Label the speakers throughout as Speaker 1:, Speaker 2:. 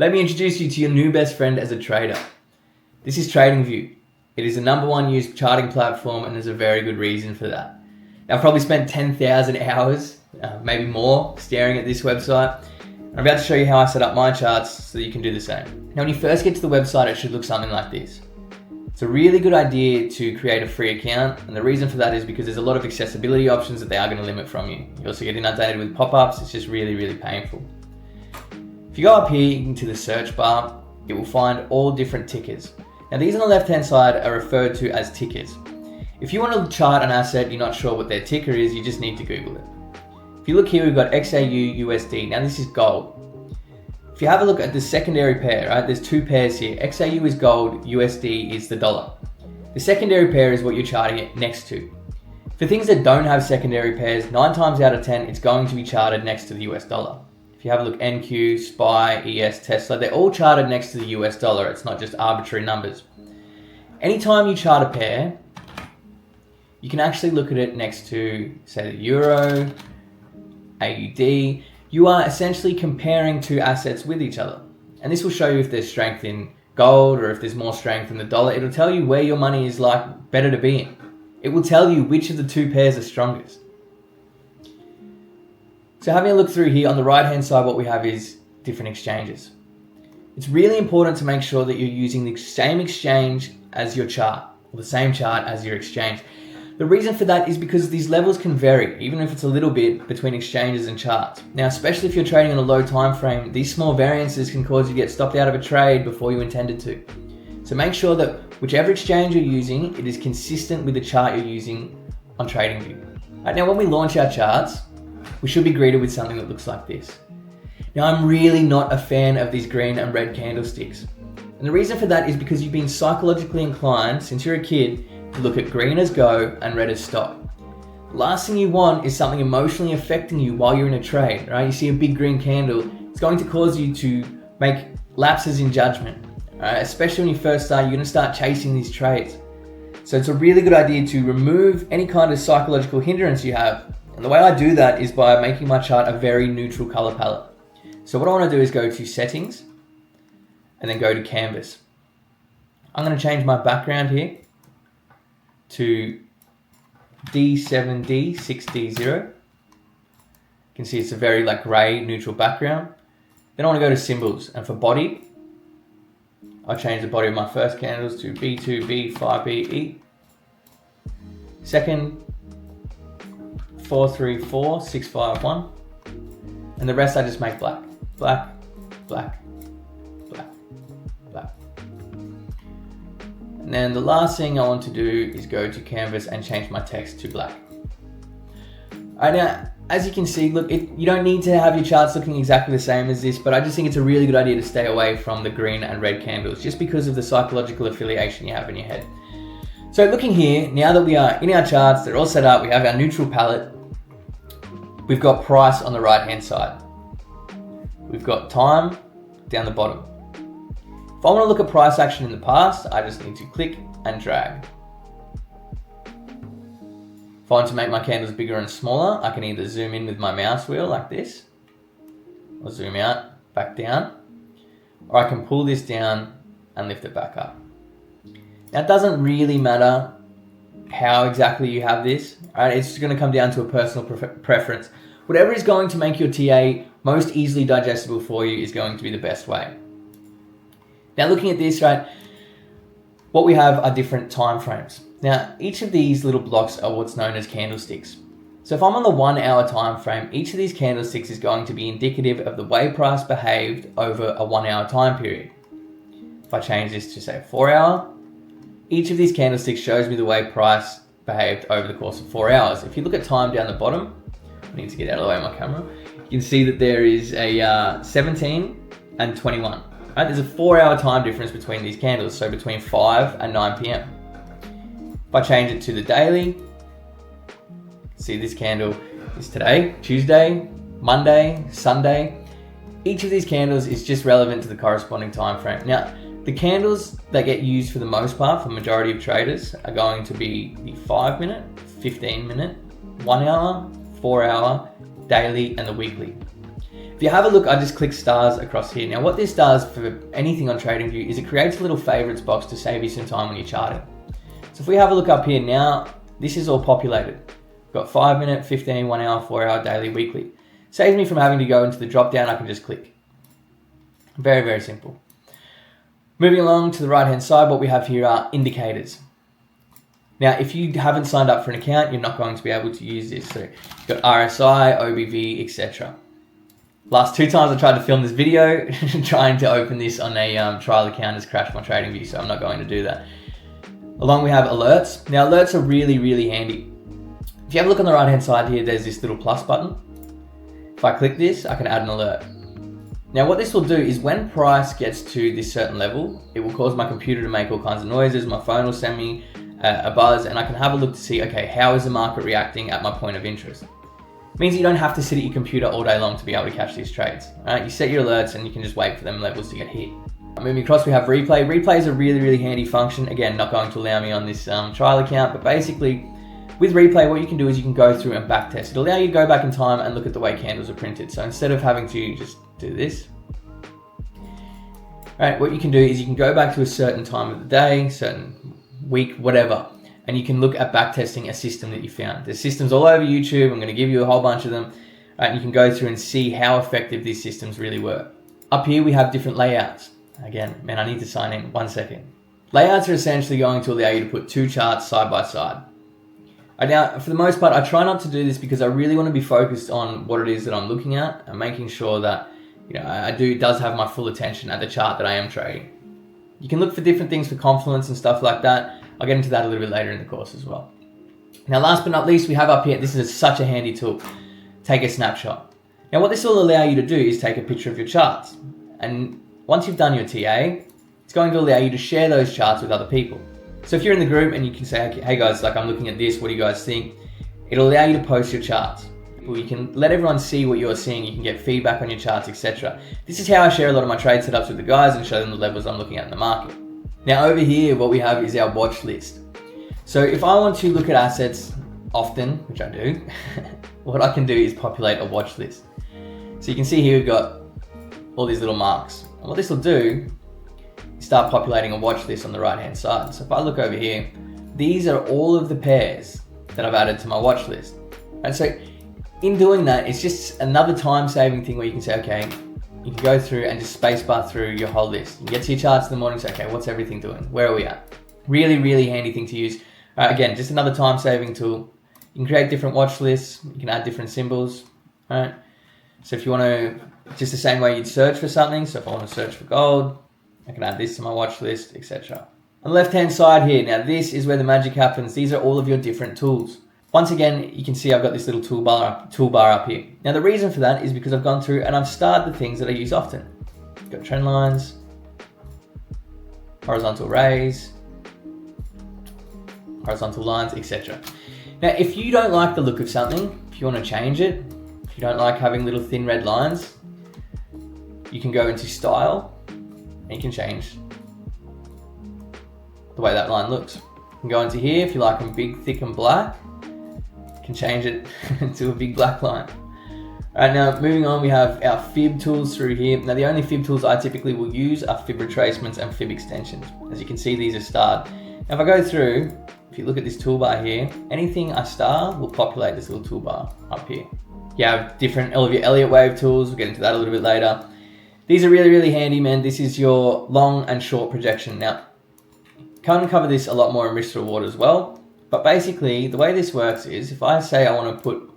Speaker 1: Let me introduce you to your new best friend as a trader. This is TradingView. It is the #1 used charting platform, and there's a very good reason for that. Now, I've probably spent 10,000 hours, maybe more, staring at this website. I'm about to show you how I set up my charts so that you can do the same. Now, when you first get to the website, it should look something like this. It's a really good idea to create a free account, and the reason for that is because there's a lot of accessibility options that they are going to limit from you. You also get inundated with pop-ups. It's just really, really painful. If you go up here into the search bar, it will find all different tickers. Now, these on the left-hand side are referred to as tickers. If you want to chart an asset, you're not sure what their ticker is, you just need to Google it. If you look here, we've got XAU USD. Now, this is gold. If you have a look at the secondary pair, right, there's two pairs here. XAU is gold, USD is the dollar. The secondary pair is what you're charting it next to. For things that don't have secondary pairs, 9 times out of 10, it's going to be charted next to the US dollar. If you have a look, NQ, SPY, ES, Tesla, they're all charted next to the US dollar. It's not just arbitrary numbers. Anytime you chart a pair, you can actually look at it next to, say, the Euro, AUD. You are essentially comparing two assets with each other. And this will show you if there's strength in gold or if there's more strength in the dollar. It'll tell you where your money is better to be in. It will tell you which of the two pairs are strongest. So having a look through here, on the right hand side, what we have is different exchanges. It's really important to make sure that you're using the same exchange as your chart, or the same chart as your exchange. The reason for that is because these levels can vary, even if it's a little bit, between exchanges and charts. Now, especially if you're trading on a low time frame, these small variances can cause you to get stopped out of a trade before you intended to. So make sure that whichever exchange you're using, it is consistent with the chart you're using on TradingView. Right, now, when we launch our charts, we should be greeted with something that looks like this. Now, I'm really not a fan of these green and red candlesticks. And the reason for that is because you've been psychologically inclined since you're a kid to look at green as go and red as stop. The last thing you want is something emotionally affecting you while you're in a trade, right? You see a big green candle, it's going to cause you to make lapses in judgment, right? Especially when you first start, you're going to start chasing these trades. So it's a really good idea to remove any kind of psychological hindrance you have. And the way I do that is by making my chart a very neutral color palette. So what I want to do is go to settings and then go to canvas. I'm going to change my background here to D7D6D0. You can see it's a very gray neutral background. Then I want to go to symbols, and for body, I'll change the body of my first candles to B2, B5, BE. Second, 434, 651. And the rest I just make black. Black, black, black, black. And then the last thing I want to do is go to canvas and change my text to black. Alright, now, as you can see, look, you don't need to have your charts looking exactly the same as this, but I just think it's a really good idea to stay away from the green and red candles, just because of the psychological affiliation you have in your head. So looking here, now that we are in our charts, they're all set up, we have our neutral palette, we've got price on the right hand side. We've got time down the bottom. If I want to look at price action in the past, I just need to click and drag. If I want to make my candles bigger and smaller, I can either zoom in with my mouse wheel like this, or zoom out, back down, or I can pull this down and lift it back up. Now, it doesn't really matter how exactly you have this, right? It's just going to come down to a personal preference. Whatever is going to make your TA most easily digestible for you is going to be the best way. Now, looking at this, right, what we have are different time frames. Now, each of these little blocks are what's known as candlesticks. So if I'm on the 1 hour time frame, each of these candlesticks is going to be indicative of the way price behaved over a 1 hour time period. If I change this to, say, 4 hour, each of these candlesticks shows me the way price behaved over the course of 4 hours. If you look at time down the bottom, I need to get out of the way of my camera, you can see that there is a 17 and 21. Right? There's a 4 hour time difference between these candles, so between 5 and 9 p.m. If I change it to the daily, see this candle is today, Tuesday, Monday, Sunday. Each of these candles is just relevant to the corresponding time frame. Now, the candles that get used for the most part for the majority of traders are going to be the 5 minute, 15 minute, 1 hour, 4 hour, daily, and the weekly. If you have a look, I just click stars across here. Now what this does for anything on TradingView is it creates a little favorites box to save you some time when you're charting. So if we have a look up here now, this is all populated. We've got 5 minute, 15, 1 hour, 4 hour, daily, weekly. Saves me from having to go into the drop down, I can just click. Very, very simple. Moving along to the right hand side, what we have here are indicators. Now, if you haven't signed up for an account, you're not going to be able to use this. So you've got RSI, OBV, etc. Last 2 times I tried to film this video, trying to open this on a trial account has crashed my TradingView, so I'm not going to do that. Along we have alerts. Now alerts are really, really handy. If you have a look on the right hand side here, there's this little plus button. If I click this, I can add an alert. Now what this will do is when price gets to this certain level, it will cause my computer to make all kinds of noises, my phone will send me a buzz, and I can have a look to see, okay, how is the market reacting at my point of interest? It means you don't have to sit at your computer all day long to be able to catch these trades. Right? You set your alerts and you can just wait for them levels to get hit. Moving across, we have replay. Replay is a really, really handy function. Again, not going to allow me on this trial account, but basically with replay, what you can do is you can go through and back test. It'll allow you to go back in time and look at the way candles are printed. So instead of having to just do this, right, what you can do is you can go back to a certain time of the day, certain week, whatever, and you can look at backtesting a system that you found. There's systems all over YouTube. I'm going to give you a whole bunch of them. And you can go through and see how effective these systems really were. Up here, we have different layouts. Again, man, I need to sign in 1 second. Layouts are essentially going to allow you to put 2 charts side by side. Now, for the most part, I try not to do this because I really want to be focused on what it is that I'm looking at and making sure that, you know, it does have my full attention at the chart that I am trading. You can look for different things for confluence and stuff like that. I'll get into that a little bit later in the course as well. Now, last but not least, we have up here, this is such a handy tool, take a snapshot. Now, what this will allow you to do is take a picture of your charts. And once you've done your TA, it's going to allow you to share those charts with other people. So if you're in the group and you can say, okay, hey guys, like I'm looking at this, what do you guys think? It'll allow you to post your charts. You can let everyone see what you're seeing, you can get feedback on your charts, etc. This is how I share a lot of my trade setups with the guys and show them the levels I'm looking at in the market. Now over here, what we have is our watch list. So if I want to look at assets often, which I do, what I can do is populate a watch list. So you can see here we've got all these little marks. And what this will do is start populating a watch list on the right hand side. So if I look over here, these are all of the pairs that I've added to my watch list. And so in doing that, it's just another time saving thing where you can say, okay, you can go through and just spacebar through your whole list. You get to your charts in the morning, say, okay, what's everything doing? Where are we at? Really, really handy thing to use. Again, just another time saving tool. You can create different watch lists. You can add different symbols, right? So if you want to, just the same way you'd search for something. So if I want to search for gold, I can add this to my watch list, etc. On the left-hand side here, now this is where the magic happens. These are all of your different tools. Once again, you can see I've got this little toolbar up here. Now the reason for that is because I've gone through and I've starred the things that I use often. I've got trend lines, horizontal rays, horizontal lines, etc. Now if you don't like the look of something, if you want to change it, if you don't like having little thin red lines, you can go into style and you can change the way that line looks. You can go into here if you like them big, thick and black. Can change it to a big black line. Alright, now moving on, we have our fib tools through here. Now the only fib tools I typically will use are fib retracements and fib extensions. As you can see, these are starred. Now if I go through, if you look at this toolbar here, anything I star will populate this little toolbar up here. You have different, all of your Elliott wave tools, we'll get into that a little bit later. These are really, really handy, man. This is your long and short projection. Now, can't cover this a lot more in risk reward as well. But basically, the way this works is, if I say I want to put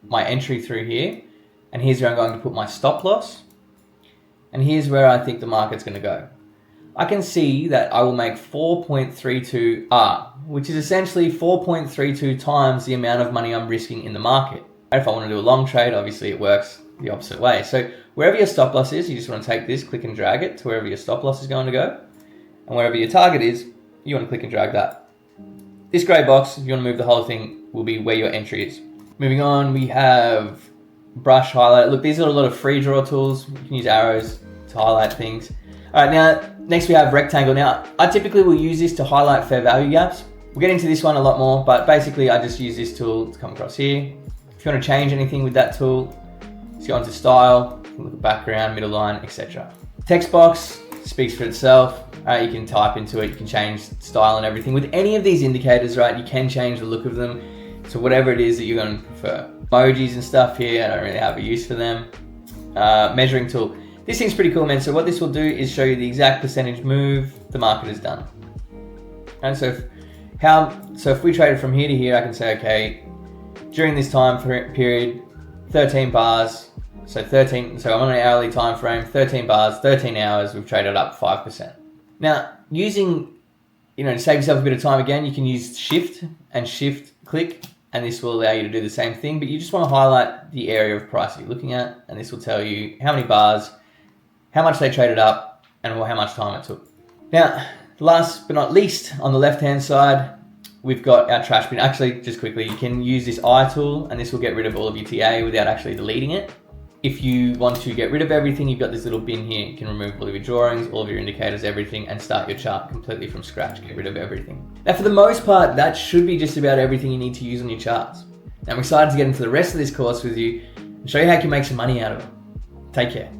Speaker 1: my entry through here, and here's where I'm going to put my stop loss, and here's where I think the market's going to go. I can see that I will make 4.32 R, which is essentially 4.32 times the amount of money I'm risking in the market. If I want to do a long trade, obviously it works the opposite way. So wherever your stop loss is, you just want to take this, click and drag it to wherever your stop loss is going to go. And wherever your target is, you want to click and drag that. This grey box, if you want to move the whole thing, will be where your entry is. Moving on, we have brush, highlight. Look, these are a lot of free draw tools. You can use arrows to highlight things. All right, now, next we have rectangle. Now, I typically will use this to highlight fair value gaps. We'll get into this one a lot more, but basically I just use this tool to come across here. If you want to change anything with that tool, just go into style, can look at background, middle line, etc. Text box speaks for itself. You can type into it, you can change style and everything. With any of these indicators, right, you can change the look of them to whatever it is that you're going to prefer. Emojis and stuff here, I don't really have a use for them. Measuring tool. This thing's pretty cool, man. So what this will do is show you the exact percentage move the market has done. And so if we traded from here to here, I can say, okay, during this time period, 13 bars, so I'm on an hourly time frame, 13 bars, 13 hours, we've traded up 5%. Now, using, to save yourself a bit of time again, you can use shift and shift click, and this will allow you to do the same thing, but you just want to highlight the area of price you're looking at, and this will tell you how many bars, how much they traded up, and how much time it took. Now, last but not least, on the left-hand side, we've got our trash bin. Actually, just quickly, you can use this eye tool, and this will get rid of all of your TA without actually deleting it. If you want to get rid of everything, you've got this little bin here. You can remove all of your drawings, all of your indicators, everything, and start your chart completely from scratch. Get rid of everything. Now, for the most part, that should be just about everything you need to use on your charts. Now, I'm excited to get into the rest of this course with you and show you how you can make some money out of it. Take care.